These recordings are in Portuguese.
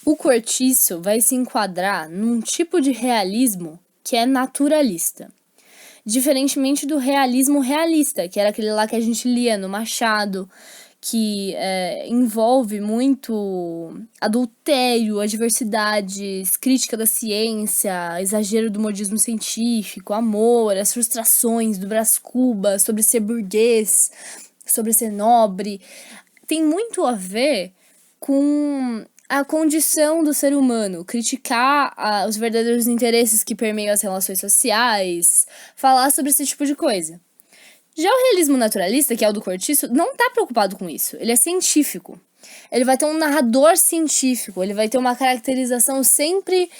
O Cortiço vai se enquadrar num tipo de realismo que é naturalista. Diferentemente do realismo realista, que era aquele lá que a gente lia no Machado, que envolve muito adultério, adversidades, crítica da ciência, exagero do modismo científico, amor, as frustrações do Brás Cubas sobre ser burguês, sobre ser nobre. Tem muito a ver com a condição do ser humano, criticar os verdadeiros interesses que permeiam as relações sociais, falar sobre esse tipo de coisa. Já o realismo naturalista, que é o do Cortiço, não tá preocupado com isso. Ele é científico. Ele vai ter um narrador científico, ele vai ter uma caracterização sempre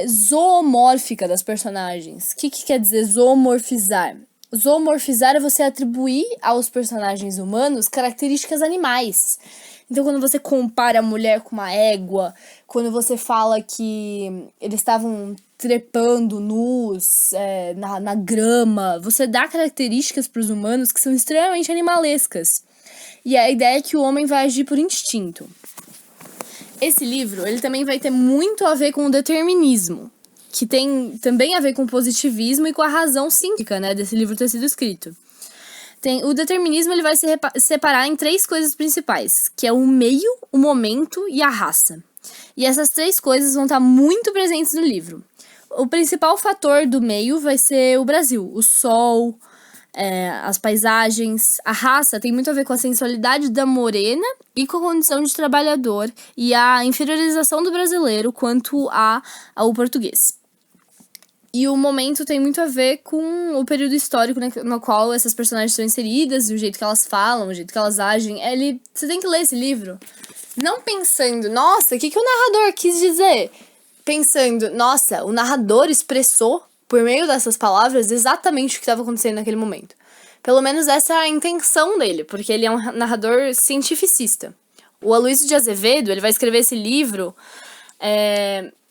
zoomórfica das personagens. O que quer dizer zoomorfizar? Zoomorfizar é você atribuir aos personagens humanos características animais. Então, quando você compara a mulher com uma égua, quando você fala que eles estavam trepando nus na grama, você dá características para os humanos que são extremamente animalescas. E a ideia é que o homem vai agir por instinto. Esse livro, ele também vai ter muito a ver com o determinismo, que tem também a ver com o positivismo e com a razão científica, né, desse livro ter sido escrito. O determinismo ele vai se separar em 3 coisas principais, que é o meio, o momento e a raça. E essas 3 coisas vão estar muito presentes no livro. O principal fator do meio vai ser o Brasil, o sol, as paisagens. A raça tem muito a ver com a sensualidade da morena e com a condição de trabalhador e a inferiorização do brasileiro quanto ao português. E o momento tem muito a ver com o período histórico, né, no qual essas personagens são inseridas, e o jeito que elas falam, o jeito que elas agem. Você tem que ler esse livro não pensando, nossa, o que o narrador quis dizer? Pensando, nossa, o narrador expressou, por meio dessas palavras, exatamente o que estava acontecendo naquele momento. Pelo menos essa é a intenção dele, porque ele é um narrador cientificista. O Aloysio de Azevedo, ele vai escrever esse livro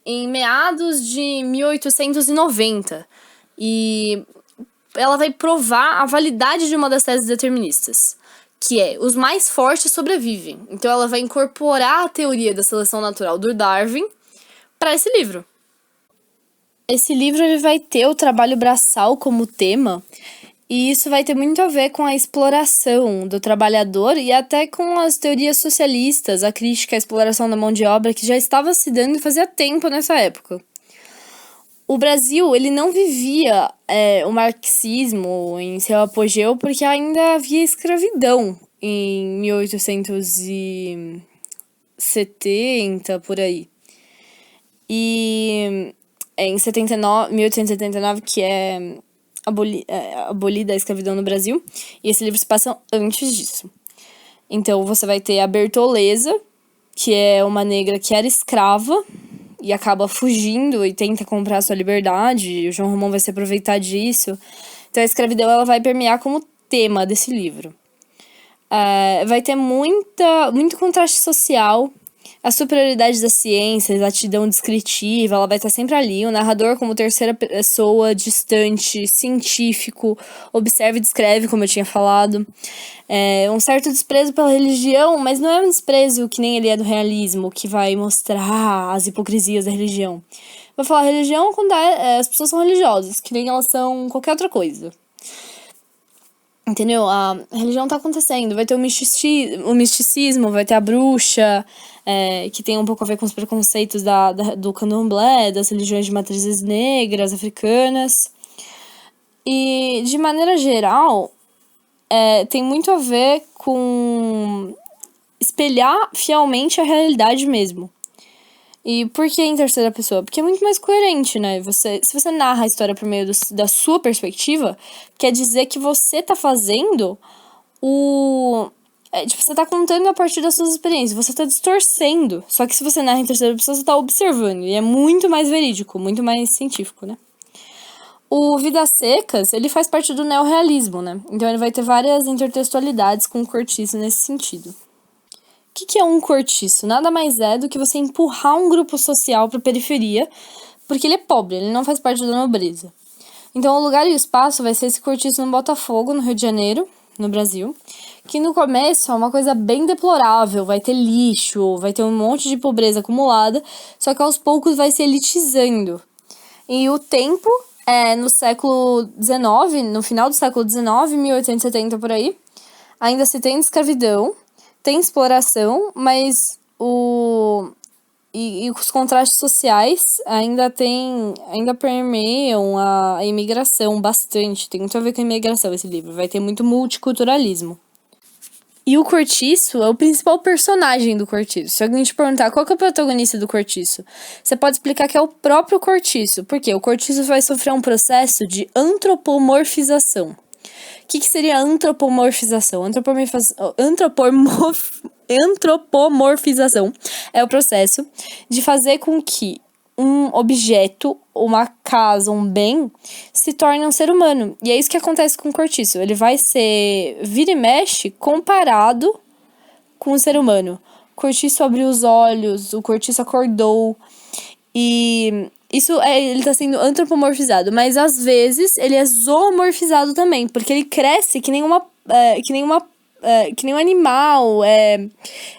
em meados de 1890. E ela vai provar a validade de uma das teses deterministas, que é os mais fortes sobrevivem. Então ela vai incorporar a teoria da seleção natural do Darwin para esse livro. Esse livro ele vai ter o trabalho braçal como tema, e isso vai ter muito a ver com a exploração do trabalhador e até com as teorias socialistas, a crítica à exploração da mão de obra que já estava se dando fazia tempo nessa época. O Brasil, ele não vivia o marxismo em seu apogeu porque ainda havia escravidão em 1870, por aí. E em 1879, que é abolida a escravidão no Brasil, e esse livro se passa antes disso. Então você vai ter a Bertoleza, que é uma negra que era escrava e acaba fugindo e tenta comprar sua liberdade, e o João Romão vai se aproveitar disso. Então a escravidão ela vai permear como tema desse livro. Vai ter muito contraste social, a superioridade da ciência, a exatidão descritiva, ela vai estar sempre ali. O narrador como terceira pessoa, distante, científico, observa e descreve, como eu tinha falado. Um certo desprezo pela religião, mas não é um desprezo que nem ele é do realismo, que vai mostrar as hipocrisias da religião. Vai falar religião quando as pessoas são religiosas, que nem elas são qualquer outra coisa. Entendeu? A religião tá acontecendo. Vai ter o misticismo, vai ter a bruxa, que tem um pouco a ver com os preconceitos do candomblé, das religiões de matrizes negras, africanas. E, de maneira geral, tem muito a ver com espelhar fielmente a realidade mesmo. E por que em terceira pessoa? Porque é muito mais coerente, né? Se você narra a história por meio da sua perspectiva, quer dizer que você tá fazendo você tá contando a partir das suas experiências, você tá distorcendo. Só que se você narra em terceira pessoa, você tá observando. E é muito mais verídico, muito mais científico, né? O Vidas Secas, ele faz parte do neorrealismo, né? Então ele vai ter várias intertextualidades com o Cortiço nesse sentido. O que é um cortiço? Nada mais é do que você empurrar um grupo social para a periferia, porque ele é pobre, ele não faz parte da nobreza. Então o lugar e o espaço vai ser esse cortiço no Botafogo, no Rio de Janeiro, no Brasil, que no começo é uma coisa bem deplorável, vai ter lixo, vai ter um monte de pobreza acumulada, só que aos poucos vai se elitizando. E o tempo, no século XIX, no final do século XIX, 1870 por aí, ainda se tem escravidão, tem exploração, mas e os contrastes sociais ainda permeiam a imigração bastante. Tem muito a ver com a imigração esse livro. Vai ter muito multiculturalismo. E o Cortiço é o principal personagem do Cortiço. Se alguém te perguntar qual que é o protagonista do Cortiço, você pode explicar que é o próprio Cortiço. Por quê? O Cortiço vai sofrer um processo de antropomorfização. O que seria antropomorfização? Antropomorfização é o processo de fazer com que um objeto, uma casa, um bem, se torne um ser humano. E é isso que acontece com o Cortiço. Ele vai ser, vira e mexe, comparado com o ser humano. O Cortiço abriu os olhos, o Cortiço acordou. E ele tá sendo antropomorfizado, mas às vezes ele é zoomorfizado também, porque ele cresce que nem um animal.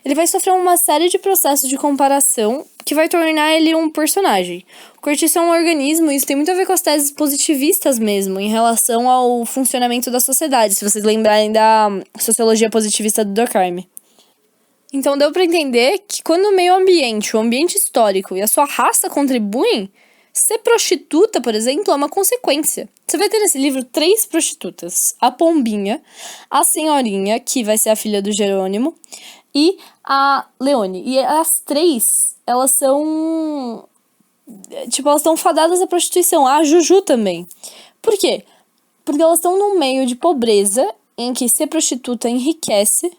Ele vai sofrer uma série de processos de comparação que vai tornar ele um personagem. O Cortiço é um organismo, e isso tem muito a ver com as teses positivistas mesmo, em relação ao funcionamento da sociedade, se vocês lembrarem da sociologia positivista do Durkheim. Então deu pra entender que quando o meio ambiente, o ambiente histórico e a sua raça contribuem, ser prostituta, por exemplo, é uma consequência. Você vai ter nesse livro 3 prostitutas. A Pombinha, a Senhorinha, que vai ser a filha do Jerônimo, e a Leone. E as 3, elas são... elas estão fadadas à prostituição. A Juju também. Por quê? Porque elas estão num meio de pobreza, em que ser prostituta enriquece.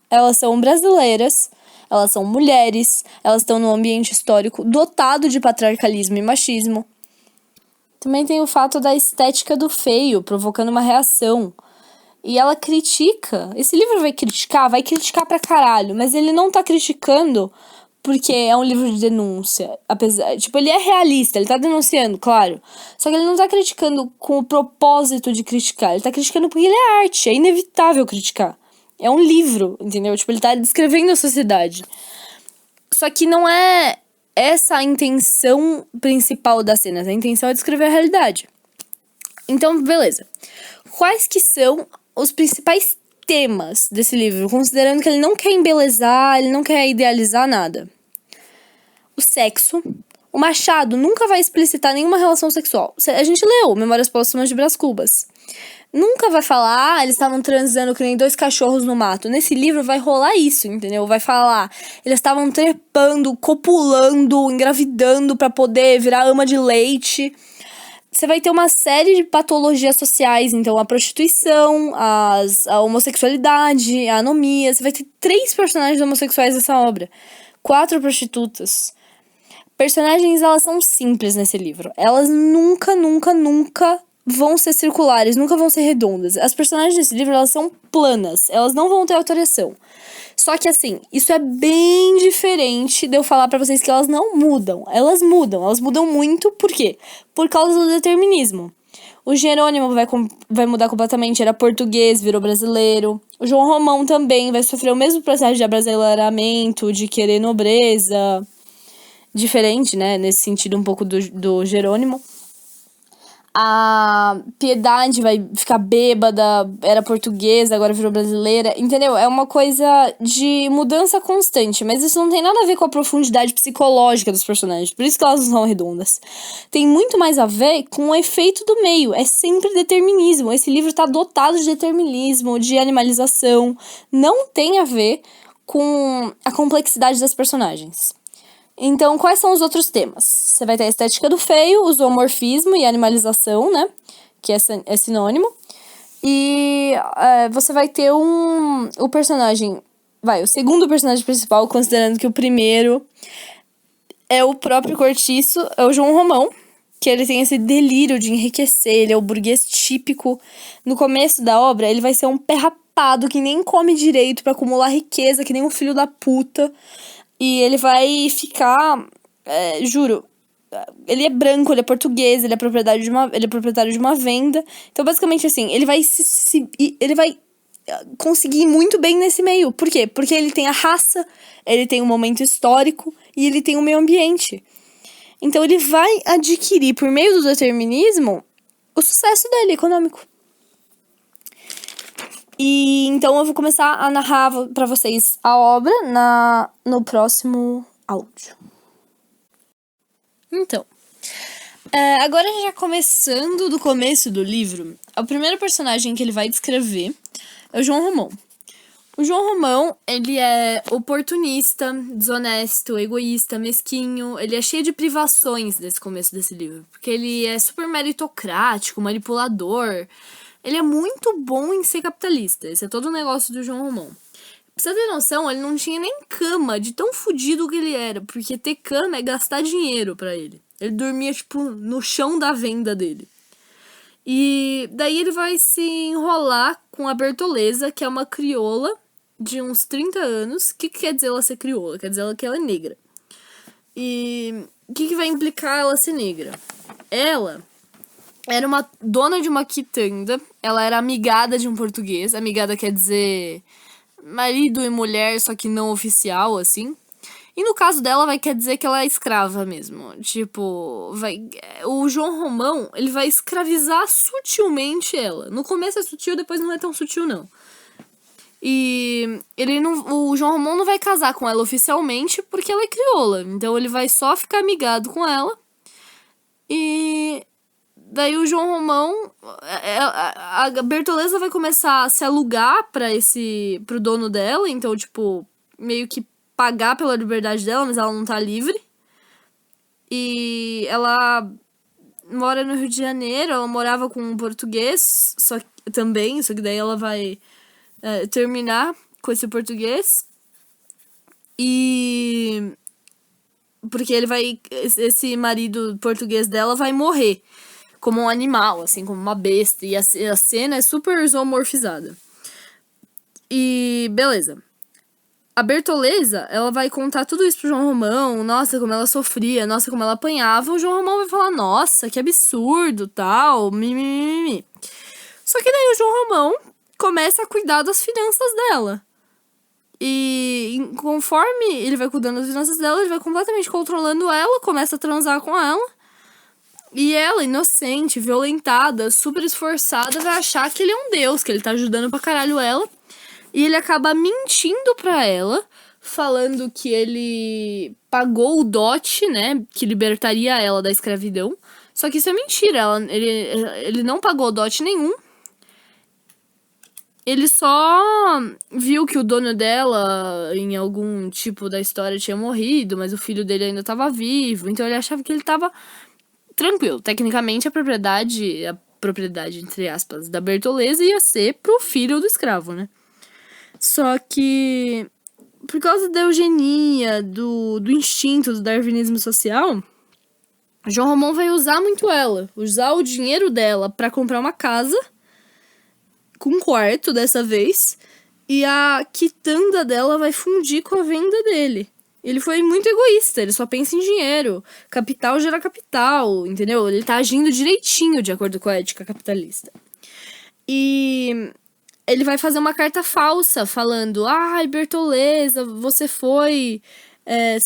Elas são brasileiras, elas são mulheres, elas estão num ambiente histórico dotado de patriarcalismo e machismo. Também tem o fato da estética do feio, provocando uma reação. E ela critica. Esse livro vai criticar pra caralho, mas ele não tá criticando porque é um livro de denúncia. Ele é realista, ele tá denunciando, claro. Só que ele não tá criticando com o propósito de criticar, ele tá criticando porque ele é arte, é inevitável criticar. É um livro, entendeu? Ele tá descrevendo a sociedade. Só que não é essa a intenção principal das cenas. A intenção é descrever a realidade. Então, beleza. Quais que são os principais temas desse livro? Considerando que ele não quer embelezar, ele não quer idealizar nada. O sexo. O Machado nunca vai explicitar nenhuma relação sexual. A gente leu Memórias Póstumas de Brás Cubas. Nunca vai falar, eles estavam transando que nem 2 cachorros no mato. Nesse livro vai rolar isso, entendeu? Vai falar, eles estavam trepando, copulando, engravidando pra poder virar ama de leite. Você vai ter uma série de patologias sociais, então a prostituição, a homossexualidade, a anomia. Você vai ter 3 personagens homossexuais nessa obra. 4 prostitutas. Personagens, elas são simples nesse livro. Elas nunca vão ser circulares, nunca vão ser redondas. As personagens desse livro, elas são planas, elas não vão ter alteração. Só que assim, isso é bem diferente de eu falar pra vocês que elas não mudam. Elas mudam muito, por quê? Por causa do determinismo. O Jerônimo vai mudar completamente, era português, virou brasileiro. O João Romão também vai sofrer o mesmo processo de abrasileiramento, de querer nobreza. Diferente, né, nesse sentido um pouco do Jerônimo. A Piedade vai ficar bêbada, era portuguesa, agora virou brasileira, entendeu? É uma coisa de mudança constante, mas isso não tem nada a ver com a profundidade psicológica dos personagens, por isso que elas não são redondas. Tem muito mais a ver com o efeito do meio, é sempre determinismo. Esse livro tá dotado de determinismo, de animalização, não tem a ver com a complexidade das personagens. Então, quais são os outros temas? Você vai ter a estética do feio, o zoomorfismo e a animalização, né? Que é sinônimo. E você vai ter o personagem... o segundo personagem principal, considerando que o primeiro é o próprio Cortiço, é o João Romão, que ele tem esse delírio de enriquecer, ele é o burguês típico. No começo da obra, ele vai ser um pé rapado que nem come direito pra acumular riqueza, que nem um filho da puta. E ele vai ficar, juro, ele é branco, ele é português, ele é proprietário de uma venda. Então, basicamente, assim, ele vai conseguir muito bem nesse meio. Por quê? Porque ele tem a raça, ele tem um momento histórico e ele tem o meio ambiente. Então ele vai adquirir, por meio do determinismo, o sucesso dele, econômico. E então eu vou começar a narrar para vocês a obra no próximo áudio. Então, agora já começando do começo do livro, o primeiro personagem que ele vai descrever é o João Romão. O João Romão, ele é oportunista, desonesto, egoísta, mesquinho. Ele é cheio de privações nesse começo desse livro. Porque ele é super meritocrático, manipulador. Ele é muito bom em ser capitalista. Esse é todo o negócio do João Romão. Pra você ter noção, ele não tinha nem cama de tão fudido que ele era. Porque ter cama é gastar dinheiro pra ele. Ele dormia, tipo, no chão da venda dele. E daí ele vai se enrolar com a Bertoleza, que é uma crioula de uns 30 anos. O que quer dizer ela ser crioula? Quer dizer que ela é negra. E o que vai implicar ela ser negra? Ela era uma dona de uma quitanda. Ela era amigada de um português. Amigada quer dizer marido e mulher, só que não oficial, assim. E no caso dela, quer dizer que ela é escrava mesmo. Tipo, o João Romão, ele vai escravizar sutilmente ela. No começo é sutil, depois não é tão sutil, não. E o João Romão não vai casar com ela oficialmente porque ela é crioula. Então ele vai só ficar amigado com ela. E daí o João Romão, a Bertoleza vai começar a se alugar pro dono dela. Então, tipo, meio que pagar pela liberdade dela, mas ela não tá livre. E ela mora no Rio de Janeiro. Ela morava com um português só que daí ela vai terminar com esse português. E porque esse marido português dela vai morrer como um animal, assim, como uma besta. E a cena é super zoomorfizada. E beleza. A Bertoleza, ela vai contar tudo isso pro João Romão. Nossa, como ela sofria, nossa, como ela apanhava. O João Romão vai falar, nossa, que absurdo, tal, mimimi. Só que daí o João Romão começa a cuidar das finanças dela. E conforme ele vai cuidando das finanças dela, ele vai completamente controlando ela, começa a transar com ela. E ela, inocente, violentada, super esforçada, vai achar que ele é um deus, que ele tá ajudando pra caralho ela. E ele acaba mentindo pra ela, falando que ele pagou o dote, né, que libertaria ela da escravidão. Só que isso é mentira, ele não pagou dote nenhum. Ele só viu que o dono dela, em algum tipo da história, tinha morrido, mas o filho dele ainda estava vivo. Então ele achava que ele estava tranquilo. Tecnicamente, a propriedade, entre aspas, da Bertoleza ia ser pro filho do escravo, né? Só que, por causa da eugenia, do instinto, do darwinismo social, João Romão vai usar muito ela. Usar o dinheiro dela para comprar uma casa, com um quarto dessa vez, e a quitanda dela vai fundir com a venda dele. Ele foi muito egoísta, ele só pensa em dinheiro. Capital gera capital, entendeu? Ele tá agindo direitinho de acordo com a ética capitalista. E ele vai fazer uma carta falsa, falando, ai, Bertoleza, você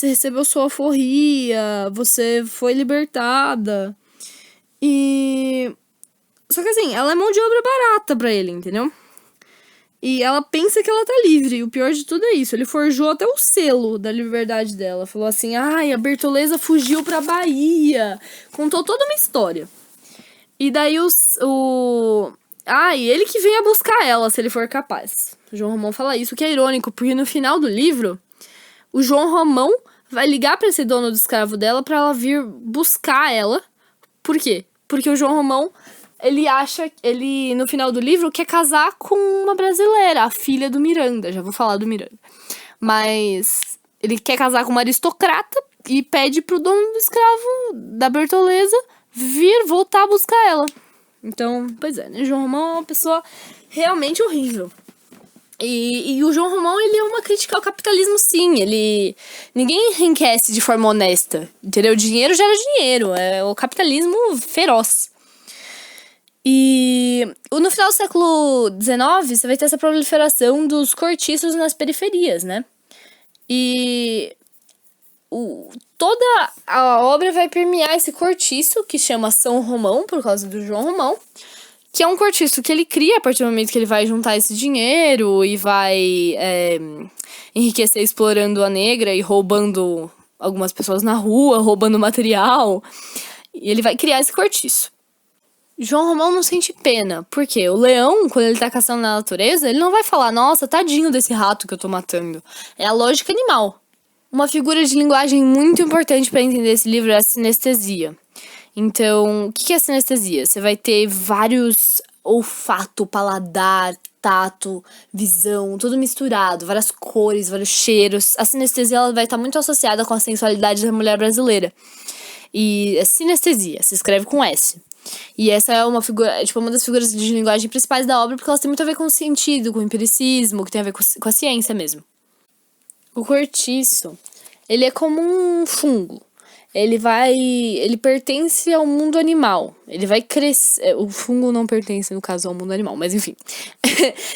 recebeu sua alforria, você foi libertada. Só que assim, ela é mão de obra barata pra ele, entendeu? E ela pensa que ela tá livre. E o pior de tudo é isso. Ele forjou até o selo da liberdade dela. Falou assim, ai, a Bertoleza fugiu pra Bahia. Contou toda uma história. E daí ele que venha buscar ela, se ele for capaz. O João Romão fala isso, que é irônico. Porque no final do livro, o João Romão vai ligar pra esse dono do escravo dela pra ela vir buscar ela. Por quê? Porque o João Romão, ele no final do livro quer casar com uma brasileira, a filha do Miranda. Já vou falar do Miranda. Mas ele quer casar com uma aristocrata e pede pro dono do escravo da Bertoleza voltar a buscar ela. Então, pois é, né? João Romão é uma pessoa realmente horrível. E o João Romão, ele é uma crítica ao capitalismo, sim. Ninguém enriquece de forma honesta, entendeu? Dinheiro gera dinheiro, é o capitalismo feroz. E no final do século XIX, você vai ter essa proliferação dos cortiços nas periferias, né? E toda a obra vai permear esse cortiço, que chama São Romão, por causa do João Romão, que é um cortiço que ele cria a partir do momento que ele vai juntar esse dinheiro e vai enriquecer explorando a negra e roubando algumas pessoas na rua, roubando material. E ele vai criar esse cortiço. João Romão não sente pena, porque o leão, quando ele tá caçando na natureza, ele não vai falar, nossa, tadinho desse rato que eu tô matando. É a lógica animal. Uma figura de linguagem muito importante para entender esse livro é a sinestesia. Então, o que é a sinestesia? Você vai ter vários olfato, paladar, tato, visão, tudo misturado, várias cores, vários cheiros. A sinestesia ela vai estar muito associada com a sensualidade da mulher brasileira. E é sinestesia, se escreve com S. E essa é uma figura, tipo, uma das figuras de linguagem principais da obra, porque elas têm muito a ver com o sentido, com o empiricismo, que tem a ver com a ciência mesmo. O cortiço, ele é como um fungo. Ele pertence ao mundo animal. Ele vai crescer. O fungo não pertence, no caso, ao mundo animal, mas enfim.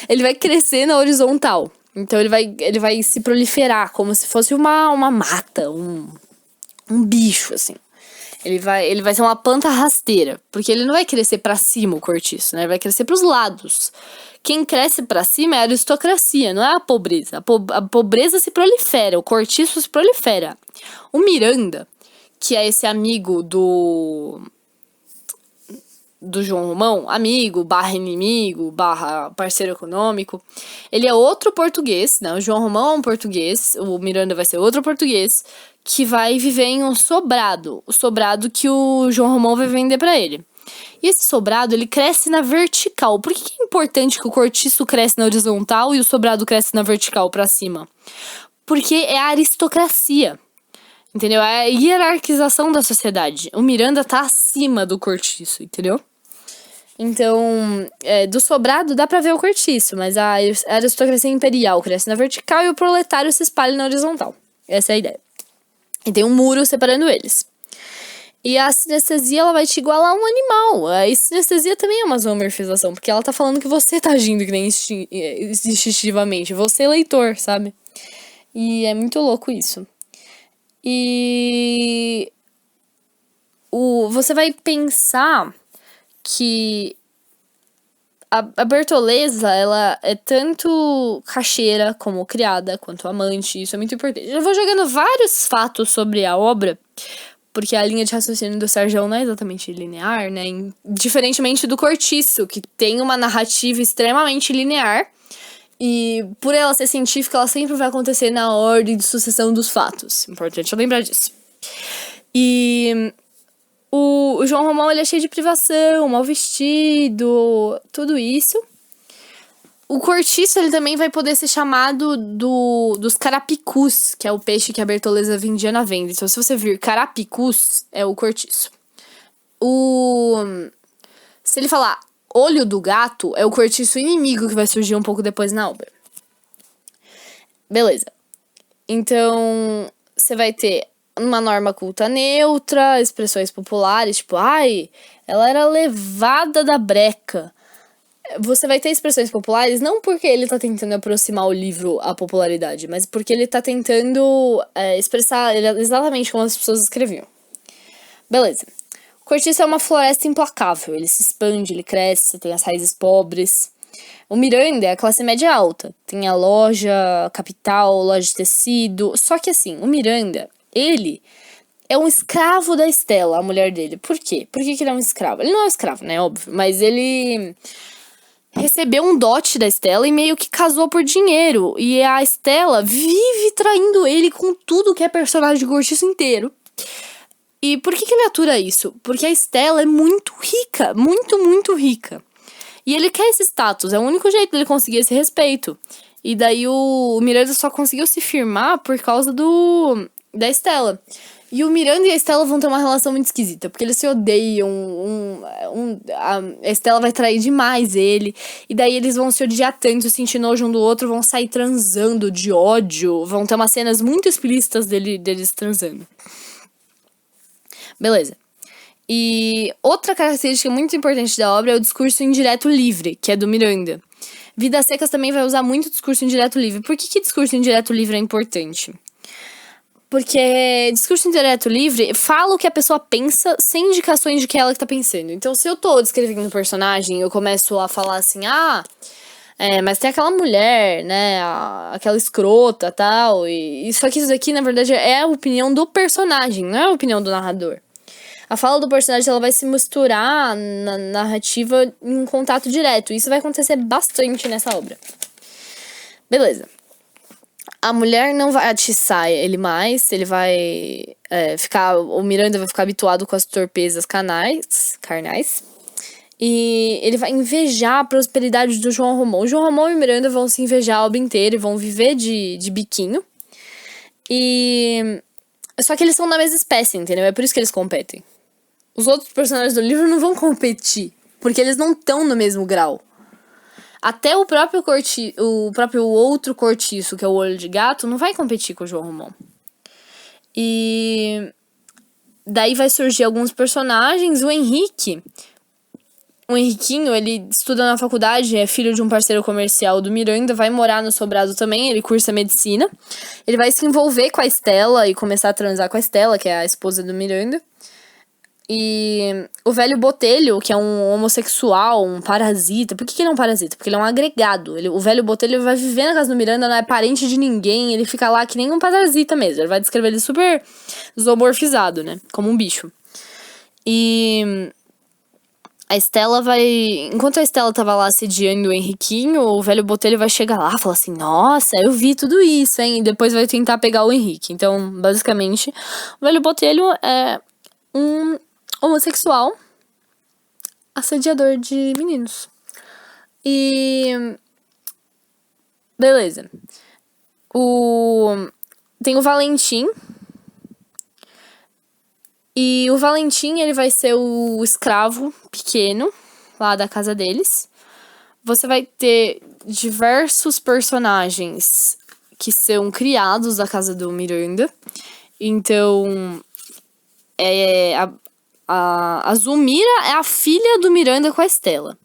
Ele vai crescer na horizontal. Então ele vai se proliferar como se fosse uma mata, um bicho, assim. Ele vai ser uma planta rasteira, porque ele não vai crescer pra cima o cortiço, né? Ele vai crescer pros lados. Quem cresce pra cima é a aristocracia, não é a pobreza. A pobreza se prolifera, o cortiço se prolifera. O Miranda, que é esse amigo do João Romão, amigo, barra inimigo, barra parceiro econômico, ele é outro português, né? O João Romão é um português, o Miranda vai ser outro português, que vai viver em um sobrado, o sobrado que o João Romão vai vender pra ele. E esse sobrado, ele cresce na vertical. Por que é importante que o cortiço cresce na horizontal e o sobrado cresce na vertical pra cima? Porque é a aristocracia. Entendeu? É a hierarquização da sociedade. O Miranda tá acima do cortiço, entendeu? Então, do sobrado dá pra ver o cortiço, mas a aristocracia imperial cresce na vertical e o proletário se espalha na horizontal. Essa é a ideia. E tem um muro separando eles. E a sinestesia, ela vai te igualar a um animal. A sinestesia também é uma zoomorfização, porque ela tá falando que você tá agindo que nem instintivamente. Você é leitor, sabe? E é muito louco isso. E você vai pensar que a Bertoleza, ela é tanto caixeira como criada, quanto amante, isso é muito importante. Eu vou jogando vários fatos sobre a obra, porque a linha de raciocínio do Sérgio não é exatamente linear, né? Diferentemente do Cortiço, que tem uma narrativa extremamente linear, e por ela ser científica, ela sempre vai acontecer na ordem de sucessão dos fatos. Importante eu lembrar disso. E o João Romão, ele é cheio de privação, mal vestido, tudo isso. O cortiço, ele também vai poder ser chamado dos carapicus, que é o peixe que a Bertoleza vendia na venda. Então, se você vir carapicus, é o cortiço. Se ele falar olho do gato, é o cortiço inimigo que vai surgir um pouco depois na obra. Beleza. Então, você vai ter uma norma culta neutra, expressões populares, tipo, ai, ela era levada da breca. Você vai ter expressões populares não porque ele tá tentando aproximar o livro à popularidade, mas porque ele tá tentando expressar exatamente como as pessoas escreviam. Beleza. O cortiço é uma floresta implacável, ele se expande, ele cresce, tem as raízes pobres. O Miranda é a classe média alta, tem a loja capital, loja de tecido, só que assim, o Miranda, ele é um escravo da Estela, a mulher dele. Por quê? Por que ele é um escravo? Ele não é um escravo, né, óbvio, mas ele recebeu um dote da Estela e meio que casou por dinheiro. E a Estela vive traindo ele com tudo que é personagem de cortiço inteiro. E por que ele atura isso? Porque a Estela é muito rica, muito, muito rica. E ele quer esse status, é o único jeito dele conseguir esse respeito. E daí o Miranda só conseguiu se firmar por causa da Estela. E o Miranda e a Estela vão ter uma relação muito esquisita, porque eles se odeiam, a Estela vai trair demais ele, e daí eles vão se odiar tanto, sentir nojo um do outro, vão sair transando de ódio, vão ter umas cenas muito explícitas deles transando. Beleza. E outra característica muito importante da obra é o discurso indireto livre, que é do Miranda. Vidas Secas também vai usar muito discurso indireto livre. Por que discurso indireto livre é importante? Porque discurso indireto livre fala o que a pessoa pensa sem indicações de que é ela que tá pensando. Então, se eu tô descrevendo um personagem, eu começo a falar assim, mas tem aquela mulher, né, aquela escrota, tal, e só que isso daqui, na verdade, é a opinião do personagem, não é a opinião do narrador. A fala do personagem, ela vai se misturar na narrativa em um contato direto. Isso vai acontecer bastante nessa obra. Beleza. A mulher não vai atiçar ele mais, ele vai o Miranda vai ficar habituado com as torpezas carnais. E ele vai invejar a prosperidade do João Romão. O João Romão e o Miranda vão se invejar a obra inteira e vão viver de biquinho. Só que eles são da mesma espécie, entendeu? É por isso que eles competem. Os outros personagens do livro não vão competir, porque eles não estão no mesmo grau. Até o próprio outro cortiço, que é o Olho de Gato, não vai competir com o João Romão. E daí vai surgir alguns personagens. O Henriquinho, ele estuda na faculdade, é filho de um parceiro comercial do Miranda, vai morar no sobrado também, ele cursa medicina. Ele vai se envolver com a Estela e começar a transar com a Estela, que é a esposa do Miranda. E o velho Botelho, que é um homossexual, um parasita. Por que ele é um parasita? Porque ele é um agregado. O velho Botelho vai viver na casa do Miranda, não é parente de ninguém, ele fica lá que nem um parasita mesmo. Ele vai descrever ele super zoomorfizado, né? Como um bicho. E a Estela enquanto a Estela tava lá assediando o Henriquinho, o velho Botelho vai chegar lá e falar assim, nossa, eu vi tudo isso, hein? E depois vai tentar pegar o Henrique. Então, basicamente, o velho Botelho é um homossexual assediador de meninos. E beleza. Tem o Valentim. E o Valentim, ele vai ser o escravo pequeno lá da casa deles. Você vai ter diversos personagens que são criados da casa do Miranda. Então, a Zulmira é a filha do Miranda com a Estela.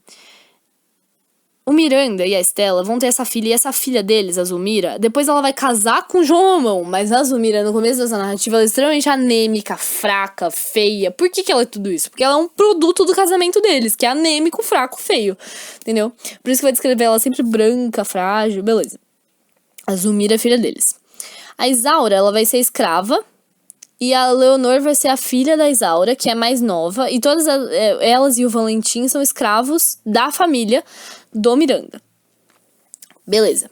O Miranda e a Estela vão ter essa filha, e essa filha deles, a Zulmira, depois ela vai casar com o João Romão. Mas a Zulmira, no começo dessa narrativa, ela é extremamente anêmica, fraca, feia. Por que ela é tudo isso? Porque ela é um produto do casamento deles, que é anêmico, fraco, feio. Entendeu? Por isso que vai descrever ela sempre branca, frágil, beleza. A Zulmira é filha deles. A Isaura, ela vai ser escrava. E a Leonor vai ser a filha da Isaura, que é mais nova. E todas elas e o Valentim são escravos da família do Miranda. Beleza.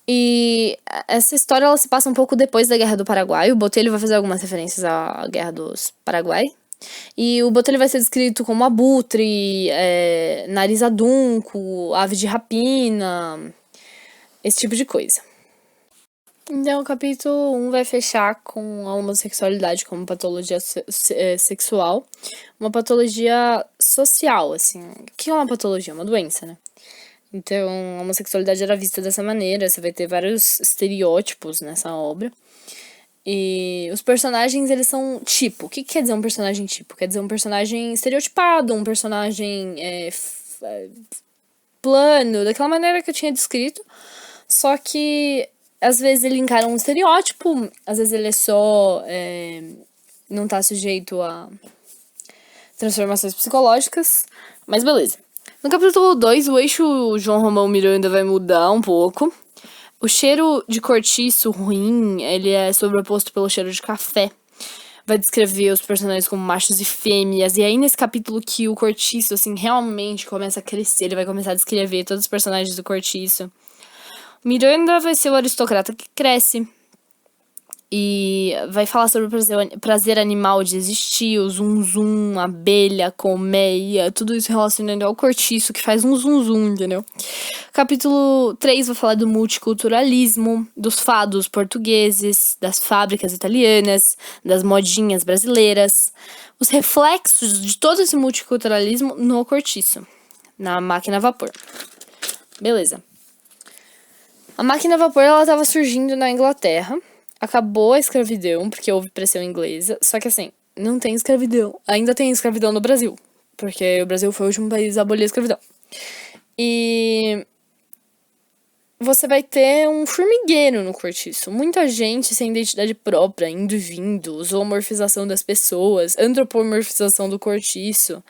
E essa história ela se passa um pouco depois da Guerra do Paraguai. O Botelho vai fazer algumas referências à Guerra dos Paraguai. E o Botelho vai ser descrito como abutre, nariz adunco, ave de rapina, esse tipo de coisa. Então, o capítulo 1 vai fechar com a homossexualidade como patologia sexual. Uma patologia social, assim. O que é uma patologia? Uma doença, né? Então, a homossexualidade era vista dessa maneira. Você vai ter vários estereótipos nessa obra. E os personagens, eles são tipo. O que quer dizer um personagem tipo? Quer dizer um personagem estereotipado, um personagem plano, daquela maneira que eu tinha descrito. Só que às vezes ele encara um estereótipo, às vezes ele é só não tá sujeito a transformações psicológicas, mas beleza. No capítulo 2, o eixo João Romão Miranda vai mudar um pouco. O cheiro de cortiço ruim, ele é sobreposto pelo cheiro de café. Vai descrever os personagens como machos e fêmeas, e aí nesse capítulo que o cortiço, assim, realmente começa a crescer, ele vai começar a descrever todos os personagens do cortiço. Miranda vai ser o aristocrata que cresce e vai falar sobre o prazer animal de existir, o zum-zum, a abelha, a colmeia, tudo isso relacionando ao cortiço que faz um zum-zum, entendeu? Capítulo 3 vai falar do multiculturalismo, dos fados portugueses, das fábricas italianas, das modinhas brasileiras, os reflexos de todo esse multiculturalismo no cortiço, na máquina a vapor. Beleza. A máquina a vapor, ela estava surgindo na Inglaterra. acabou a escravidão, porque houve pressão inglesa, só que assim, não tem escravidão. Ainda tem escravidão no Brasil, porque o Brasil foi o último país a abolir a escravidão. E você vai ter um formigueiro no cortiço. Muita gente sem identidade própria, indo e vindo, zoomorfização das pessoas, antropomorfização do cortiço.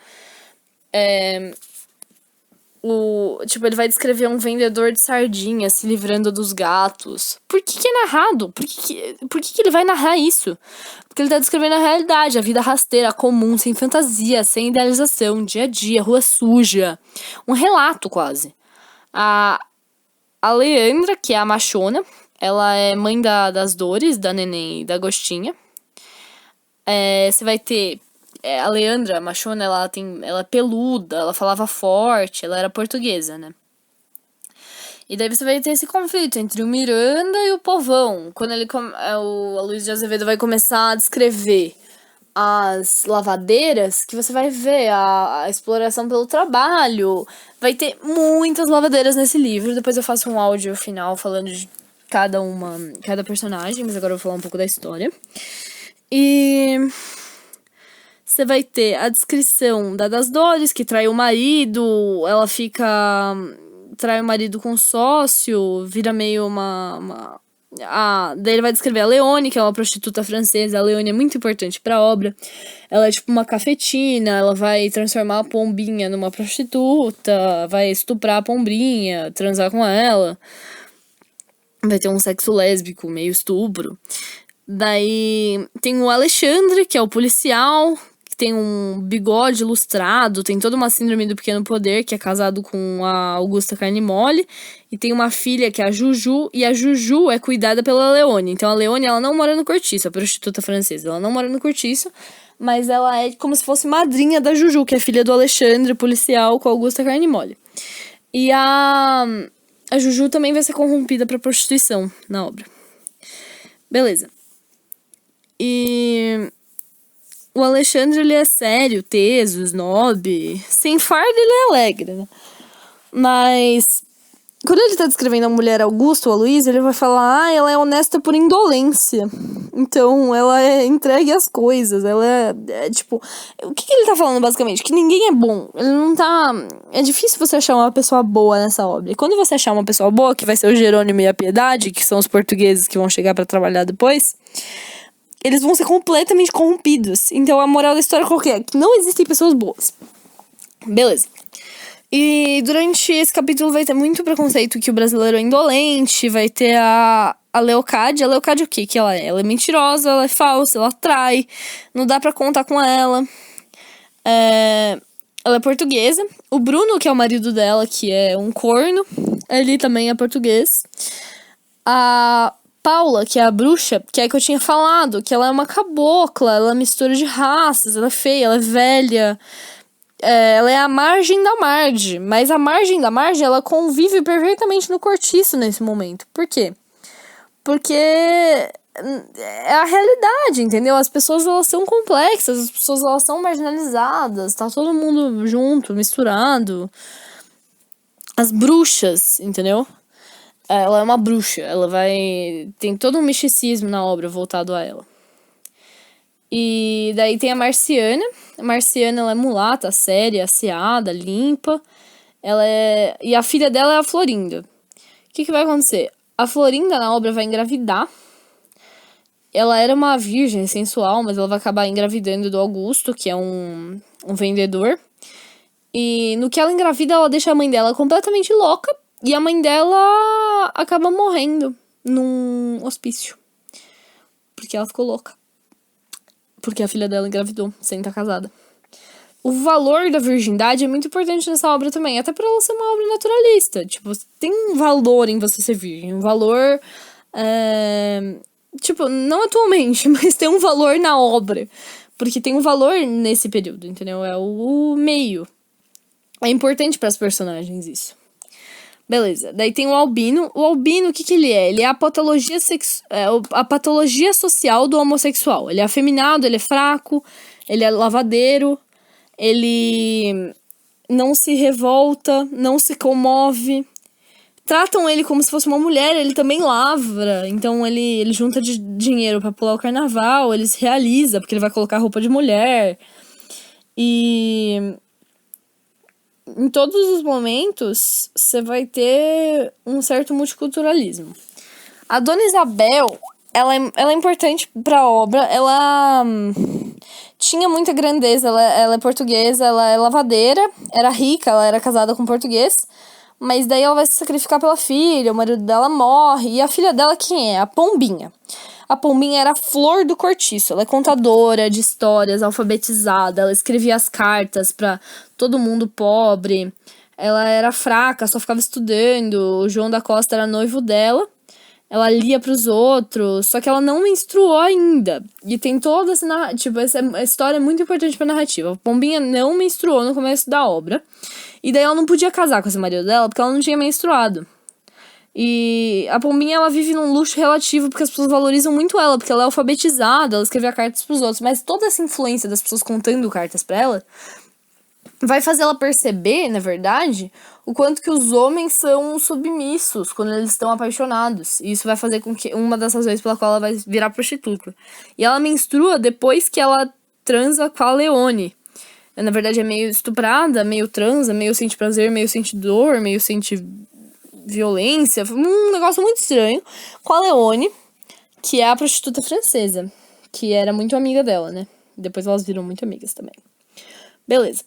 Ele vai descrever um vendedor de sardinhas se livrando dos gatos. Por que é narrado? Por que ele vai narrar isso? Porque ele tá descrevendo a realidade, a vida rasteira, comum, sem fantasia, sem idealização, dia a dia, rua suja. Um relato, quase. A Leandra, que é a machona, ela é mãe das Dores, da Neném e da Agostinha. Você vai ter a Leandra, a machona, ela é peluda, ela falava forte, ela era portuguesa, né? E daí você vai ter esse conflito entre o Miranda e o povão. Quando o Aloysio de Azevedo vai começar a descrever as lavadeiras, que você vai ver a exploração pelo trabalho. Vai ter muitas lavadeiras nesse livro. Depois eu faço um áudio final falando de cada personagem, mas agora eu vou falar um pouco da história. E você vai ter a descrição das Dores, que trai o marido, ela trai o marido com sócio, vira meio daí ele vai descrever a Leone, que é uma prostituta francesa. A Leone é muito importante pra obra. Ela é tipo uma cafetina, ela vai transformar a pombinha numa prostituta, vai estuprar a pombinha, transar com ela. Vai ter um sexo lésbico, meio estupro. Daí tem o Alexandre, que é o policial, que tem um bigode lustrado, tem toda uma síndrome do pequeno poder, que é casado com a Augusta Carne Mole, e tem uma filha que é a Juju, e a Juju é cuidada pela Leone. Então a Leone, ela não mora no cortiço, a prostituta francesa, ela não mora no cortiço, mas ela é como se fosse madrinha da Juju, que é filha do Alexandre, policial, com a Augusta Carne Mole. E a Juju também vai ser corrompida pra prostituição na obra. Beleza. E o Alexandre, ele é sério, teso, snob. Sem farda, ele é alegre, né? Mas quando ele tá descrevendo a mulher Augusta, o Aloysio, ele vai falar, ela é honesta por indolência. Então, ela é entregue às coisas. Ela é tipo... O que ele tá falando, basicamente? Que ninguém é bom. Ele não tá... É difícil você achar uma pessoa boa nessa obra. E quando você achar uma pessoa boa, que vai ser o Jerônimo e a Piedade, que são os portugueses que vão chegar pra trabalhar depois, eles vão ser completamente corrompidos. Então, a moral da história qual que é? Que não existem pessoas boas. Beleza. E durante esse capítulo vai ter muito preconceito que o brasileiro é indolente, vai ter a Leocádia. A Leocádia o quê? Que ela é? Ela é mentirosa, ela é falsa, ela trai, não dá pra contar com ela. Ela é portuguesa. O Bruno, que é o marido dela, que é um corno, ele também é português. A Paula, que é a bruxa, que é a que eu tinha falado, que ela é uma cabocla, ela é mistura de raças, ela é feia, ela é velha, ela é a margem da margem, mas a margem da margem, ela convive perfeitamente no cortiço nesse momento. Por quê? Porque é a realidade, entendeu? As pessoas, elas são complexas, as pessoas, elas são marginalizadas, tá todo mundo junto, misturado. As bruxas, entendeu? Ela é uma bruxa, tem todo um misticismo na obra voltado a ela. E daí tem a Marciana. A Marciana, ela é mulata, séria, asseada, limpa. E a filha dela é a Florinda. O que vai acontecer? A Florinda na obra vai engravidar. Ela era uma virgem sensual, mas ela vai acabar engravidando do Augusto, que é um vendedor. E no que ela engravida, ela deixa a mãe dela completamente louca. E a mãe dela acaba morrendo num hospício. Porque ela ficou louca. Porque a filha dela engravidou, sem estar casada. O valor da virgindade é muito importante nessa obra também. Até por ela ser uma obra naturalista. Tipo, tem um valor em você ser virgem. Um valor... Tipo, não atualmente, mas tem um valor na obra. Porque tem um valor nesse período, entendeu? É o meio. É importante para as personagens isso. Beleza, daí tem o Albino. O Albino, o que ele é? Ele é a patologia social do homossexual. Ele é afeminado, ele é fraco, ele é lavadeiro, ele não se revolta, não se comove, tratam ele como se fosse uma mulher, ele também lavra, então ele junta dinheiro pra pular o carnaval, ele se realiza, porque ele vai colocar roupa de mulher. E em todos os momentos, você vai ter um certo multiculturalismo. A Dona Isabel, ela é importante pra obra, ela tinha muita grandeza, ela é portuguesa, ela é lavadeira, era rica, ela era casada com um português, mas daí ela vai se sacrificar pela filha, o marido dela morre, e a filha dela quem é? A Pombinha. A Pombinha era a flor do cortiço, ela é contadora de histórias, alfabetizada, ela escrevia as cartas pra todo mundo pobre, ela era fraca, só ficava estudando, o João da Costa era noivo dela, ela lia pros outros, só que ela não menstruou ainda. E tem toda essa narrativa, essa história é muito importante pra narrativa. A Pombinha não menstruou no começo da obra, e daí ela não podia casar com esse marido dela porque ela não tinha menstruado. E a Pombinha, ela vive num luxo relativo porque as pessoas valorizam muito ela, porque ela é alfabetizada, ela escrevia cartas pros outros, mas toda essa influência das pessoas contando cartas pra ela vai fazer ela perceber, na verdade, o quanto que os homens são submissos quando eles estão apaixonados. E isso vai fazer com que uma das razões pela qual ela vai virar prostituta. E ela menstrua depois que ela transa com a Leone. Na verdade, é meio estuprada, meio transa, meio sente prazer, meio sente dor, meio sente violência. Um negócio muito estranho. Com a Leone, que é a prostituta francesa, que era muito amiga dela, né? Depois elas viram muito amigas também. Beleza.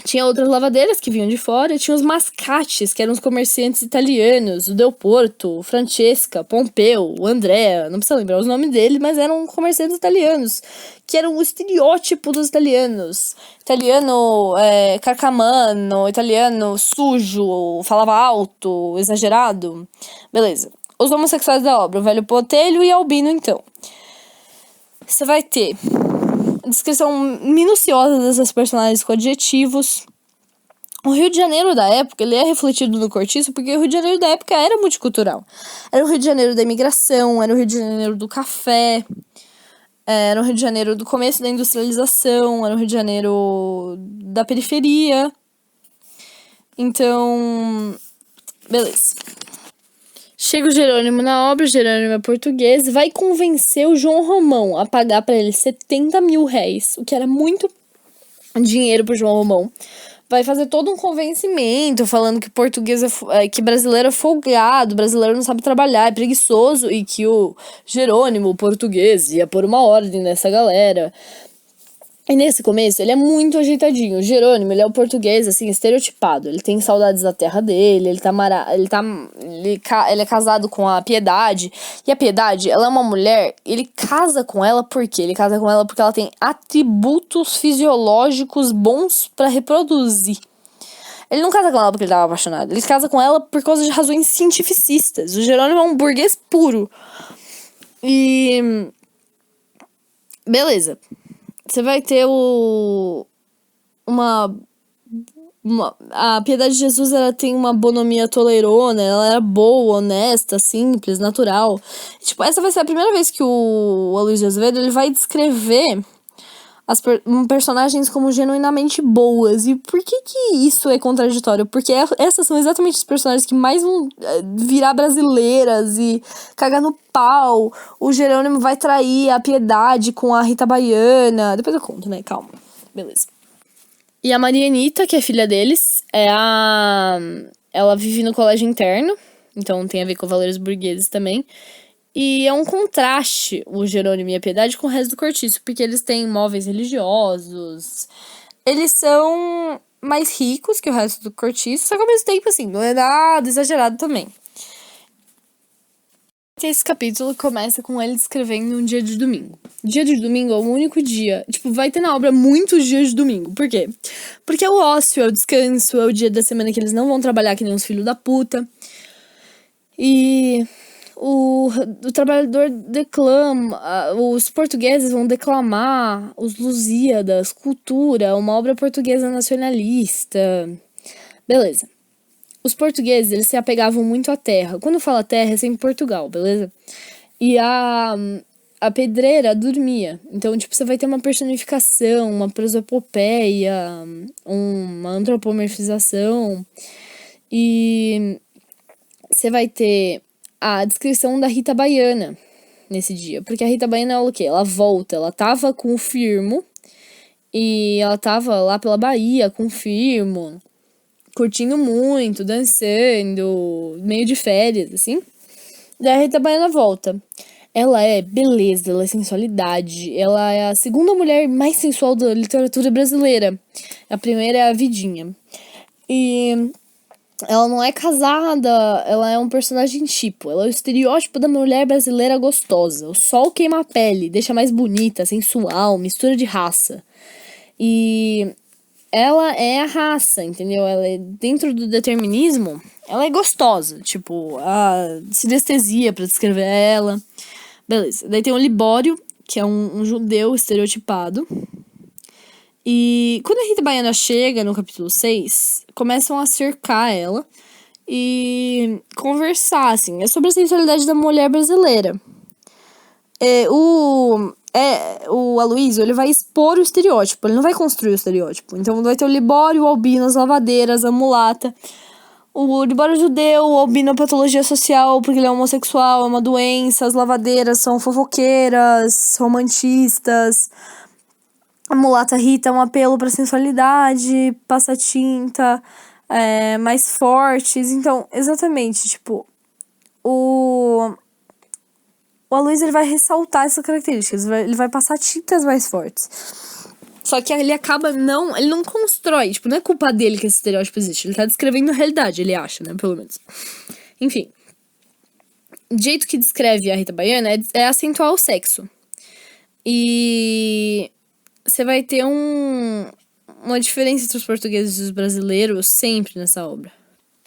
Tinha outras lavadeiras que vinham de fora, tinha os mascates, que eram os comerciantes italianos, o Del Porto, Francesca, Pompeu, o Andrea, não precisa lembrar os nomes deles, mas eram comerciantes italianos, que eram o estereótipo dos italianos. Italiano carcamano, italiano sujo, falava alto, exagerado. Beleza. Os homossexuais da obra, o Velho Botelho e Albino, então. Você vai ter descrição minuciosa dessas personagens com adjetivos. O Rio de Janeiro da época, ele é refletido no cortiço porque o Rio de Janeiro da época era multicultural. Era o Rio de Janeiro da imigração, era o Rio de Janeiro do café, era o Rio de Janeiro do começo da industrialização, era o Rio de Janeiro da periferia. Então, beleza. Chega o Jerônimo na obra, o Jerônimo é português, vai convencer o João Romão a pagar pra ele 70 mil réis, o que era muito dinheiro pro João Romão. Vai fazer todo um convencimento, falando que português que brasileiro é folgado, brasileiro não sabe trabalhar, é preguiçoso, e que o Jerônimo, o português, ia pôr uma ordem nessa galera. E nesse começo, ele é muito ajeitadinho. O Jerônimo, ele é o português, assim, estereotipado. Ele tem saudades da terra dele, ele é casado com a Piedade. E a Piedade, ela é uma mulher, ele casa com ela por quê? Ele casa com ela porque ela tem atributos fisiológicos bons pra reproduzir. Ele não casa com ela porque ele tava apaixonado. Ele casa com ela por causa de razões cientificistas. O Jerônimo é um burguês puro. E... beleza. Você vai ter a Piedade de Jesus, ela tem uma bonomia tolerona, ela era boa, honesta, simples, natural. Tipo, essa vai ser a primeira vez que o Aloysio de Azevedo, ele vai descrever personagens como genuinamente boas. E por que isso é contraditório? Porque essas são exatamente os personagens que mais vão virar brasileiras e cagar no pau. O Jerônimo vai trair a Piedade com a Rita Baiana. Depois eu conto, né? Calma. Beleza. E a Marianita, que é filha deles, ela vive no colégio interno. Então tem a ver com valores burgueses também. E é um contraste o Jerônimo e a Piedade com o resto do cortiço, porque eles têm móveis religiosos, eles são mais ricos que o resto do cortiço, só que ao mesmo tempo, assim, não é nada exagerado também. Esse capítulo começa com ele descrevendo um dia de domingo. Dia de domingo é o único dia, tipo, vai ter na obra muitos dias de domingo. Por quê? Porque é o ócio, é o descanso, é o dia da semana que eles não vão trabalhar que nem os filhos da puta. E... O trabalhador declama, os portugueses vão declamar os Lusíadas, cultura, uma obra portuguesa nacionalista. Beleza. Os portugueses, eles se apegavam muito à terra. Quando fala terra, é sempre Portugal, beleza? E a pedreira dormia. Então, tipo, você vai ter uma personificação, uma prosopopeia, uma antropomorfização. E você vai ter a descrição da Rita Baiana nesse dia. Porque a Rita Baiana é o quê? Ela volta, ela tava com o Firmo, e ela tava lá pela Bahia com o Firmo, curtindo muito, dançando, meio de férias, assim. Daí a Rita Baiana volta. Ela é beleza, ela é sensualidade. Ela é a segunda mulher mais sensual da literatura brasileira. A primeira é a Vidinha. E ela não é casada, ela é um personagem tipo. Ela é o estereótipo da mulher brasileira gostosa. O sol queima a pele, deixa mais bonita, sensual, mistura de raça. E ela é a raça, entendeu? Ela é, dentro do determinismo, ela é gostosa. Tipo, a sinestesia pra descrever ela. Beleza. Daí tem o Libório, que é um judeu estereotipado. E quando a Rita Baiana chega no capítulo 6, começam a cercar ela e conversar, assim. É sobre a sensualidade da mulher brasileira. O Aloysio, ele vai expor o estereótipo, ele não vai construir o estereótipo. Então vai ter o Libório, o Albino, as lavadeiras, a mulata. O Libório é judeu, o Albino é patologia social, porque ele é homossexual, é uma doença. As lavadeiras são fofoqueiras, romantistas. A mulata Rita é um apelo pra sensualidade, passa-tinta, mais fortes. Então, exatamente, tipo, o Aloysio, ele vai ressaltar essas características, ele vai passar tintas mais fortes. Só que ele acaba ele não constrói, tipo, não é culpa dele que esse estereótipo existe, ele tá descrevendo a realidade, ele acha, né, pelo menos. Enfim, o jeito que descreve a Rita Baiana é acentuar o sexo. E você vai ter uma diferença entre os portugueses e os brasileiros sempre nessa obra.